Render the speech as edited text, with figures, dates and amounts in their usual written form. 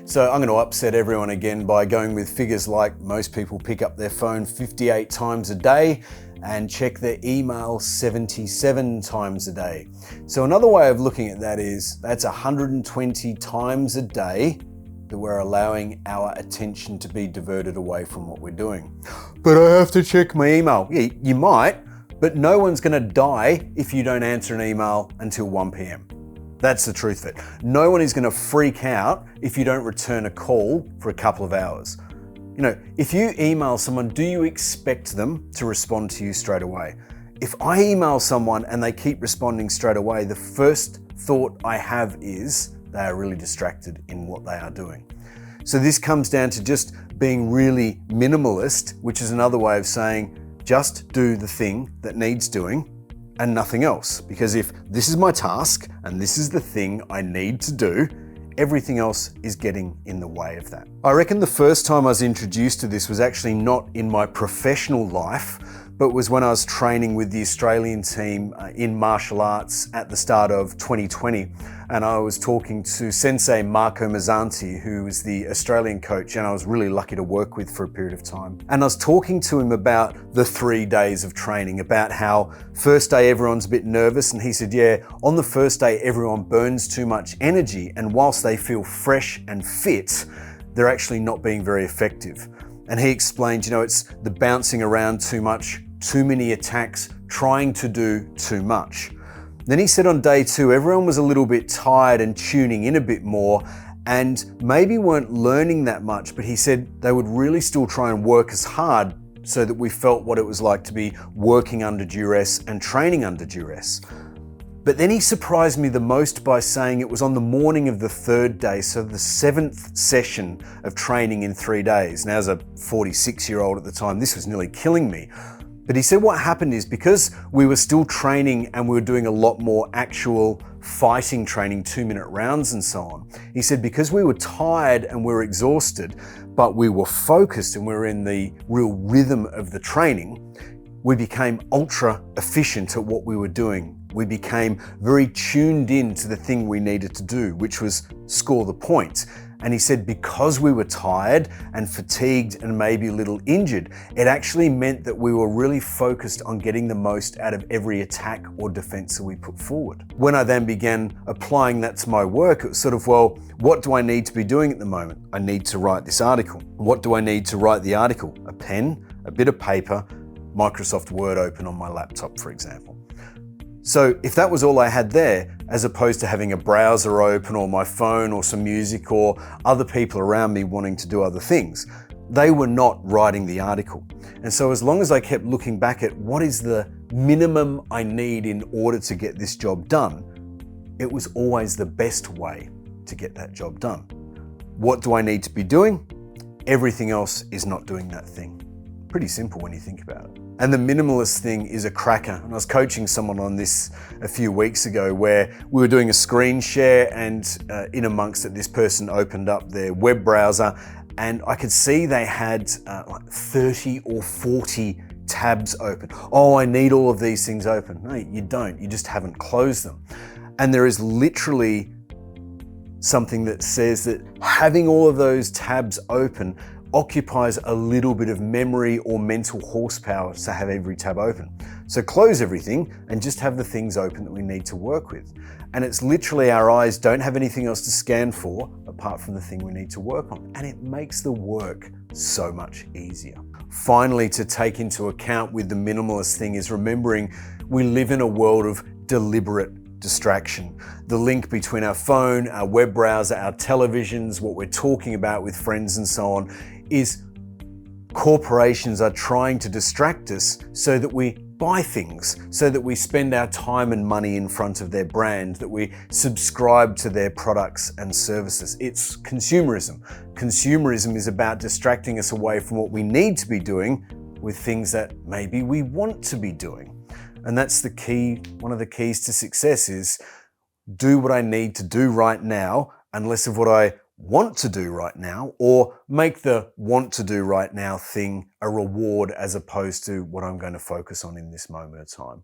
So I'm going to upset everyone again by going with figures like most people pick up their phone 58 times a day and check their email 77 times a day. So another way of looking at that is that's 120 times a day that we're allowing our attention to be diverted away from what we're doing. But I have to check my email. Yeah, you might, but no one's going to die if you don't answer an email until 1 p.m. That's the truth of it. No one is going to freak out if you don't return a call for a couple of hours. You know, if you email someone, do you expect them to respond to you straight away? If I email someone and they keep responding straight away, the first thought I have is they are really distracted in what they are doing. So this comes down to just being really minimalist, which is another way of saying just do the thing that needs doing and nothing else. Because if this is my task and this is the thing I need to do, everything else is getting in the way of that. I reckon the first time I was introduced to this was actually not in my professional life, but was when I was training with the Australian team in martial arts at the start of 2020. And I was talking to Sensei Marco Mazzanti, who was the Australian coach, and I was really lucky to work with for a period of time. And I was talking to him about the 3 days of training, about how first day everyone's a bit nervous. And he said, yeah, on the first day, everyone burns too much energy. And whilst they feel fresh and fit, they're actually not being very effective. And he explained, you know, it's the bouncing around too much, too many attacks, trying to do too much. Then he said on day 2, everyone was a little bit tired and tuning in a bit more and maybe weren't learning that much, but he said they would really still try and work as hard so that we felt what it was like to be working under duress and training under duress. But then he surprised me the most by saying it was on the morning of the 3rd day, so the 7th session of training in 3 days. Now, as a 46-year-old at the time, this was nearly killing me. But he said what happened is because we were still training and we were doing a lot more actual fighting training, 2-minute rounds and so on. He said because we were tired and we were exhausted, but we were focused and we were in the real rhythm of the training, we became ultra efficient at what we were doing. We became very tuned in to the thing we needed to do, which was score the points. And he said because we were tired and fatigued and maybe a little injured, it actually meant that we were really focused on getting the most out of every attack or defense that we put forward. When I then began applying that to my work, it was sort of, well, what do I need to be doing at the moment? I need to write this article. What do I need to write the article? A pen, a bit of paper, Microsoft Word open on my laptop, for example. So if that was all I had there, as opposed to having a browser open or my phone or some music or other people around me wanting to do other things, they were not writing the article. And so as long as I kept looking back at what is the minimum I need in order to get this job done, it was always the best way to get that job done. What do I need to be doing? Everything else is not doing that thing. Pretty simple when you think about it. And the minimalist thing is a cracker. And I was coaching someone on this a few weeks ago where we were doing a screen share and in amongst it, this person opened up their web browser and I could see they had like 30 or 40 tabs open. Oh, I need all of these things open. No, you don't. You just haven't closed them. And there is literally something that says that having all of those tabs open occupies a little bit of memory or mental horsepower to have every tab open. So close everything and just have the things open that we need to work with. And it's literally our eyes don't have anything else to scan for apart from the thing we need to work on. And it makes the work so much easier. Finally, to take into account with the minimalist thing is remembering we live in a world of deliberate distraction. The link between our phone, our web browser, our televisions, what we're talking about with friends and so on is corporations are trying to distract us so that we buy things, so that we spend our time and money in front of their brand, that we subscribe to their products and services. It's consumerism. Consumerism is about distracting us away from what we need to be doing with things that maybe we want to be doing. And that's the key. One of the keys to success is do what I need to do right now and less of what I want to do right now, or make the want to do right now thing a reward as opposed to what I'm going to focus on in this moment of time.